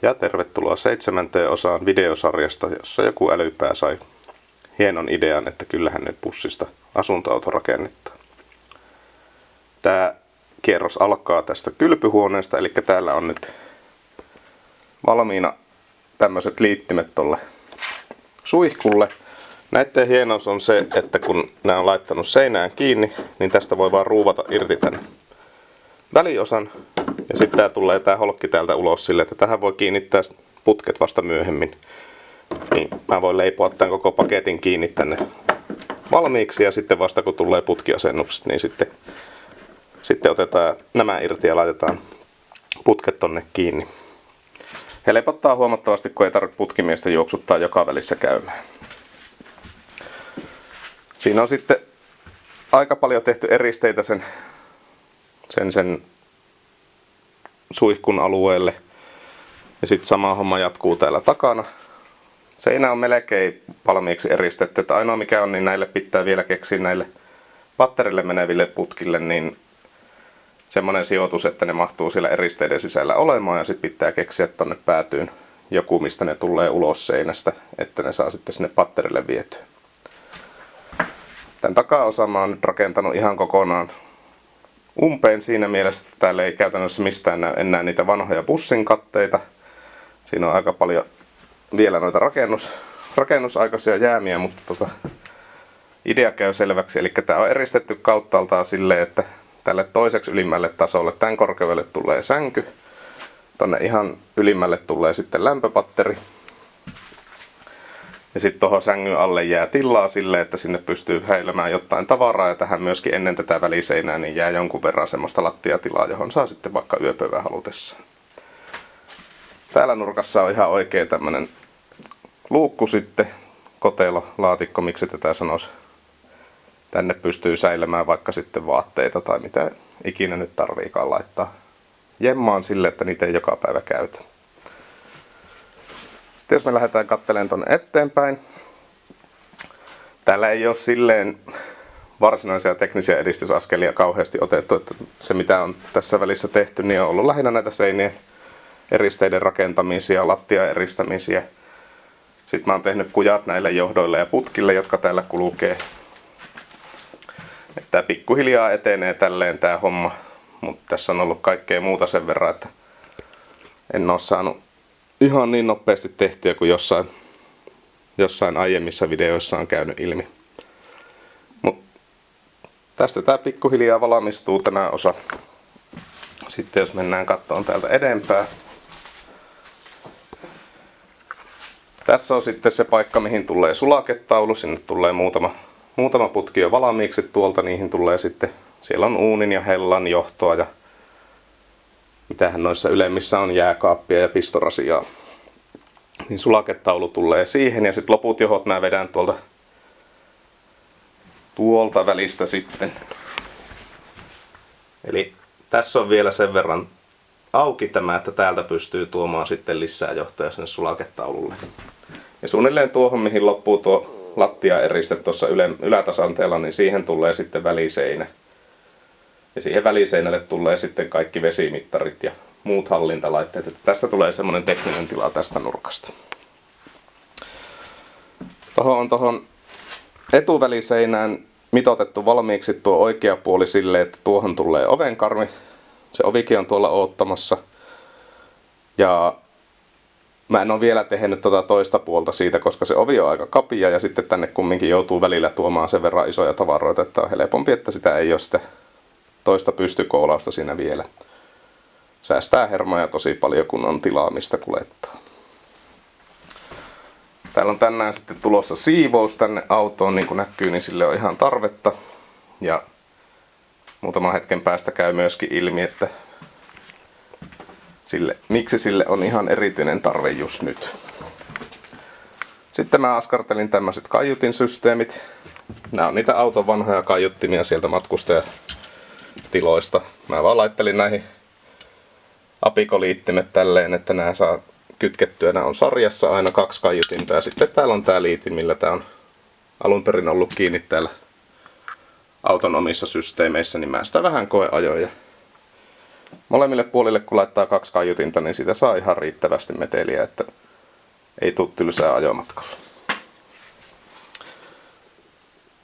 Ja tervetuloa 7. osaan videosarjasta, jossa joku älypää sai hienon idean, että kyllähän nyt pussista asuntoauto rakennettaan. Tämä kierros alkaa tästä kylpyhuoneesta, eli täällä on nyt valmiina tämmöiset liittimet tolle suihkulle. Näiden hienous on se, että kun nämä on laittanut seinään kiinni, niin tästä voi vaan ruuvata irti tänne väliosan. Ja sitten tää tulee tää holkki täältä ulos sille, että tähän voi kiinnittää putket vasta myöhemmin. Niin mä voin leipoa tämän koko paketin kiinni tänne valmiiksi ja sitten vasta kun tulee putkiasennukset, niin sitten otetaan nämä irti ja laitetaan putket tonne kiinni. Helpottaa huomattavasti, kun ei tarvitse putkimiestä juoksuttaa joka välissä käymään. Siinä on sitten aika paljon tehty eristeitä sen suihkun alueelle. Ja sitten sama homma jatkuu täällä takana. Seinä on melkein valmiiksi eristetty. Että ainoa mikä on, niin näille pitää vielä keksiä näille patterille meneville putkille niin semmoinen sijoitus, että ne mahtuu siellä eristeiden sisällä olemaan. Ja sitten pitää keksiä tonne päätyyn joku, mistä ne tulee ulos seinästä, että ne saa sitten sinne patterille vietyä. Tämän takaosa mä oon rakentanut ihan kokonaan umpeen siinä mielessä, että täällä ei käytännössä mistään näy enää niitä vanhoja bussin katteita. Siinä on aika paljon vielä noita rakennusaikaisia jäämiä, mutta idea käy selväksi. Eli tää on eristetty kauttaaltaan silleen, että tälle toiseksi ylimmälle tasolle, tämän korkeudelle tulee sänky. Tonne ihan ylimmälle tulee sitten lämpöpatteri. Ja sitten tuohon sängyn alle jää tilaa silleen, että sinne pystyy häilemään jotain tavaraa. Ja tähän myöskin ennen tätä väliseinää niin jää jonkun verran semmoista lattiatilaa, johon saa sitten vaikka yöpöydän halutessaan. Täällä nurkassa on ihan oikea tämmönen luukku sitten, kotelo, laatikko, miksi tätä sanoisi. Tänne pystyy säilemään vaikka sitten vaatteita tai mitä ikinä nyt tarviikaan laittaa jemmaan sille, että niitä ei joka päivä käytä. Sitten jos me lähdetään katselemaan tuonne eteenpäin. Täällä ei ole silleen varsinaisia teknisiä edistysaskelia kauheasti otettu, että se mitä on tässä välissä tehty, niin on ollut lähinnä näitä seinien eristeiden rakentamisia, lattia eristämisiä. Sitten mä oon tehnyt kujat näille johdoille ja putkille, jotka täällä kulkee. Tää pikkuhiljaa etenee tälleen tää homma, mutta tässä on ollut kaikkea muuta sen verran, että en oo saanut ihan niin nopeasti tehtyä kuin jossain aiemmissa videoissa on käynyt ilmi. Mut tästä tää pikkuhiljaa valmistuu tämä osa. Sitten jos mennään kattoon täältä edempää. Tässä on sitten se paikka, mihin tulee sulaketaulu. Sinne tulee muutama putki jo valmiiksi tuolta. Niihin tulee sitten, siellä on uunin ja hellan johtoa ja mitähän noissa ylemmissä on jääkaappia ja pistorasiaa. Niin sulaketaulu tulee siihen ja sitten loput johot mä vedän tuolta välistä sitten. Eli tässä on vielä sen verran auki tämä, että täältä pystyy tuomaan sitten lisää johtoja sinne sulaketaululle. Ja suunnilleen tuohon mihin loppuu tuo lattiaeriste tuossa ylätasanteella, niin siihen tulee sitten väliseinä. Ja siihen väliseinälle tulee sitten kaikki vesimittarit ja muut hallintalaitteet. Että tästä tulee semmoinen tekninen tila tästä nurkasta. Tuohon etuväliseinään mitoitettu valmiiksi tuo oikea puoli silleen, että tuohon tulee ovenkarmi. Se ovikin on tuolla oottamassa. Ja mä en ole vielä tehnyt toista puolta siitä, koska se ovi on aika kapea ja sitten tänne kumminkin joutuu välillä tuomaan sen verran isoja tavaroita, että on helpompi, että sitä ei ole sitä toista pystykoolausta siinä vielä. Säästää hermoja tosi paljon, kun on tilaa mistä kuljettaa. Täällä on tänään sitten tulossa siivous tänne autoon, niin kuin näkyy, niin sille on ihan tarvetta. Ja muutaman hetken päästä käy myöskin ilmi, että miksi sille on ihan erityinen tarve just nyt. Sitten mä askartelin tämmöiset kaiutinsysteemit. Nämä on niitä auton vanhoja kaiuttimia sieltä matkustajatiloista. Mä vaan laittelin näihin apikoliittimet tälleen, että nämä saa kytkettyä. Nämä on sarjassa aina 2 kaiutinta ja sitten täällä on tää liitin, millä tää on alun perin ollut kiinni täällä auton omissa systeemeissä, niin mä sitä vähän koeajoin. molemmille puolille kun laittaa 2 kaiutinta, niin siitä saa ihan riittävästi meteliä, että ei tule tylsää ajomatkalla.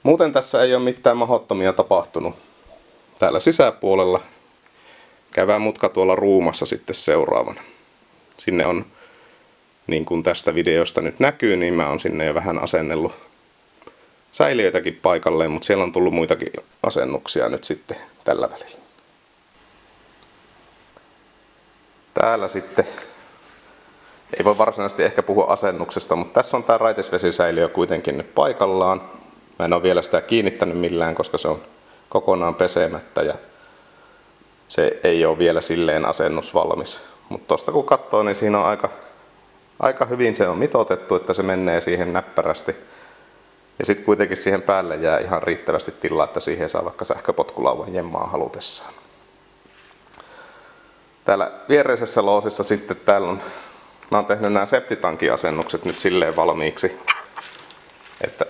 Muuten tässä ei ole mitään mahdottomia tapahtunut täällä sisäpuolella. Käydään mutka tuolla ruumassa sitten seuraavana. Sinne on, niin kuin tästä videosta nyt näkyy, niin mä oon sinne jo vähän asennellut säiliöitäkin paikalleen, mutta siellä on tullut muitakin asennuksia nyt sitten tällä välillä. Täällä sitten, ei voi varsinaisesti ehkä puhua asennuksesta, mutta tässä on tää raitesvesisäiliö kuitenkin nyt paikallaan. Mä en ole vielä sitä kiinnittänyt millään, koska se on kokonaan pesemättä ja se ei ole vielä silleen asennusvalmis. Mutta tosta kun katsoo, niin siinä on aika hyvin se on mitoitettu, että se menee siihen näppärästi. Ja sitten kuitenkin siihen päälle jää ihan riittävästi tilaa, että siihen saa vaikka sähköpotkulauvan jemmaa halutessaan. Täällä viereisessä loosissa sitten mä oon tehnyt nämä septitankiasennukset nyt silleen valmiiksi, että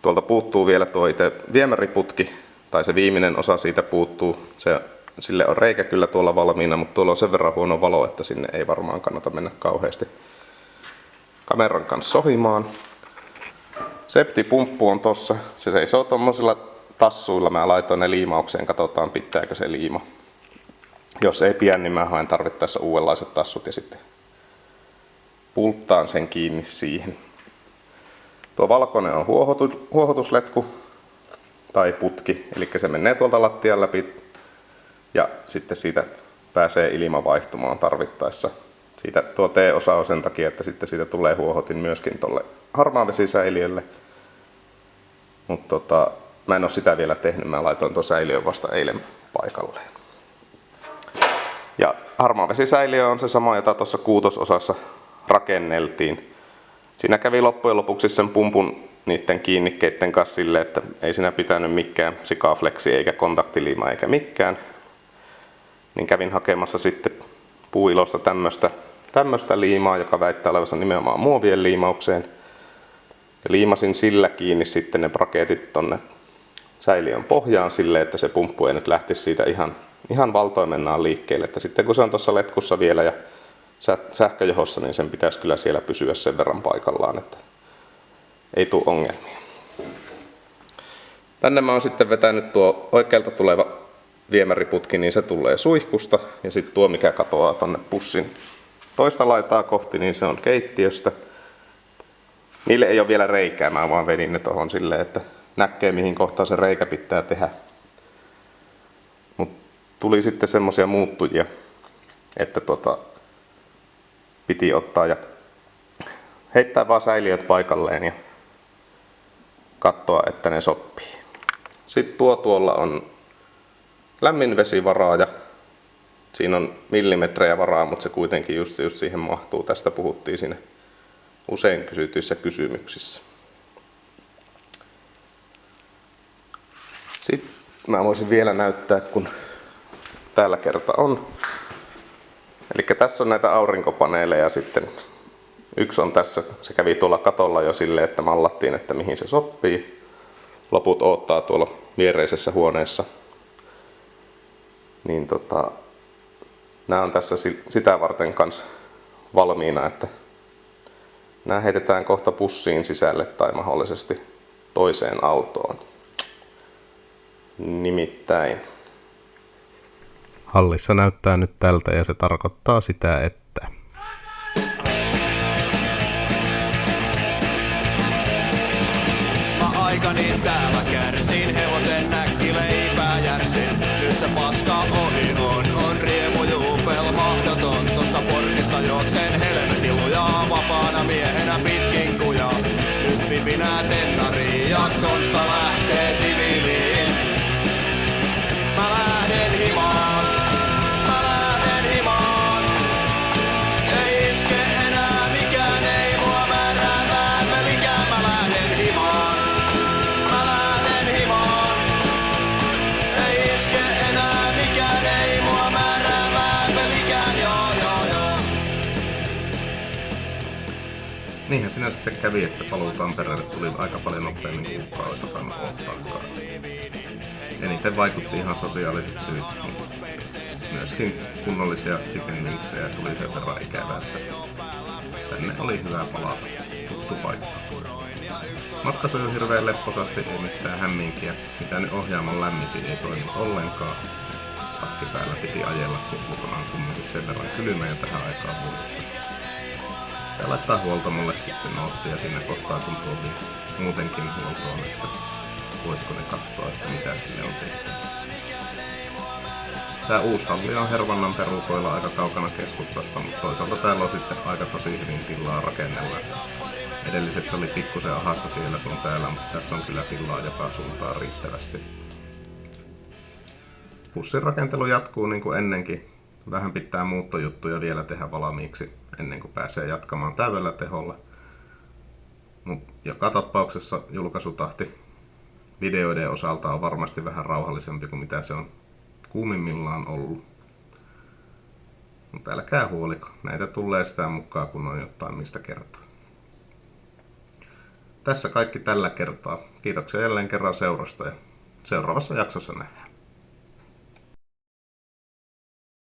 tuolta puuttuu vielä tuo itse viemäriputki, tai se viimeinen osa siitä puuttuu. Sille on reikä kyllä tuolla valmiina, mutta tuolla on sen verran huono valo, että sinne ei varmaan kannata mennä kauheasti kameran kanssa sohimaan. Septipumppu on tossa. Se seisoo tommosilla tassuilla. Mä laitoin ne liimaukseen, katsotaan pitääkö se liima. Jos ei pian, niin mä haen tarvittaessa uudenlaiset tassut ja sitten pulttaan sen kiinni siihen. Tuo valkoinen on huohotusletku tai putki, eli se menee tuolta lattian läpi ja sitten siitä pääsee ilma vaihtumaan tarvittaessa. Tuo T-osa on sen takia, että sitten siitä tulee huohotin myöskin tuolle harmaavesisäiliölle. Mutta mä en ole sitä vielä tehnyt, mä laitoin tuon säiliön vasta eilen paikalleen. Ja harmaavesisäiliö on se sama, jota tuossa kuutososassa rakenneltiin. Siinä kävi loppujen lopuksi sen pumpun niiden kiinnikkeiden kanssa silleen, että ei siinä pitänyt mikään sikafleksi eikä kontaktiliima eikä mikään. Niin kävin hakemassa sitten Puuilosta tämmöstä liimaa, joka väittää olevansa nimenomaan muovien liimaukseen. Ja liimasin sillä kiinni sitten ne braketit tonne säiliön pohjaan silleen, että se pumppu ei nyt lähtisi siitä ihan valtoimennaan liikkeelle. Että sitten kun se on tuossa letkussa vielä ja sähköjohossa, niin sen pitäisi kyllä siellä pysyä sen verran paikallaan, että ei tule ongelmia. Tänne mä oon sitten vetänyt tuo oikealta tuleva viemäriputki, niin se tulee suihkusta. Ja sitten tuo, mikä katoaa tonne pussin toista laitaa kohti, niin se on keittiöstä. Niille ei ole vielä reikää, mä vaan vedin ne tohon silleen, että näkee mihin kohtaan se reikä pitää tehdä. Mut tuli sitten semmosia muuttujia, että piti ottaa ja heittää vaan säiliöt paikalleen ja katsoa, että ne sopii. Sitten tuolla on lämminvesivaraaja. Siinä on millimetrejä varaa, mutta se kuitenkin just siihen mahtuu. Tästä puhuttiin siinä usein kysytyissä kysymyksissä. Sitten mä voisin vielä näyttää, kun täällä kerta on. Eli tässä on näitä aurinkopaneeleja sitten. Yksi on tässä, se kävi tuolla katolla jo silleen, että mallattiin, että mihin se sopii. Loput odottaa tuolla viereisessä huoneessa. Niin nämä on tässä sitä varten kanssa valmiina, että nämä heitetään kohta pussiin sisälle tai mahdollisesti toiseen autoon. Nimittäin hallissa näyttää nyt tältä ja se tarkoittaa sitä, että mä aikani täällä kärsin, hevosen näkkileipää järsin. Nyt se paska ohi on riemu juupel mahdoton. Tosta portista juoksen helvetin lujaa, vapaana miehenä pitkin kujaa. Nyt vipinää tennariin ja konsta lähtee siviiliin. Mä lähden himaan, mä lähden himaan. Ei iske enää mikään, ei mua määräämään pelikään. Mä lähden himaan, mä lähden himaan. Ei iske enää mikään, ei mua määräämään pelikään. Joo. niinhän siinä sitten kävi, että paluu Tampereelle tuli aika paljon nopeammin kuin kukaan olisi osannut ottaakaan. Eniten vaikutti ihan sosiaaliset syyt. myöskin kunnollisia chicken wingsejä tuli sen verran ikävää, että tänne oli hyvä palata. Tuttu paikka. Matka sujui hirveän lepposasti, ei mitään hämminkiä. Mitä nyt ohjaamon lämmitin ei toimi ollenkaan. Takki päällä piti ajella, kun ulkona on kumminkin sen verran kylmä ja tähän aikaan vuodesta. Tää laittaa huoltamolle sitten noottia siinä kohtaa, kun tuotiin muutenkin huoltoon, että voisiko ne katsoa, että mitä sille on tehtävissä. Tää uusi halli on Hervannan perukoilla aika kaukana keskustasta, mutta toisaalta täällä on sitten aika tosi hyvin tilaa rakennella. Edellisessä oli pikkusen ahassa siellä sun täällä, mutta tässä on kyllä tilaa joka suuntaan riittävästi. Bussin rakentelu jatkuu niin kuin ennenkin. Vähän pitää muuttojuttuja vielä tehdä valmiiksi ennen kuin pääsee jatkamaan täydellä teholla. Mut joka tapauksessa julkaisutahti videoiden osalta on varmasti vähän rauhallisempi kuin mitä se on kuumimmillaan ollut. Mutta älkää huoliko, näitä tulee sitä mukaan kun on jotain mistä kertoa. Tässä kaikki tällä kertaa. Kiitoksia jälleen kerran seurasta ja seuraavassa jaksossa nähdään.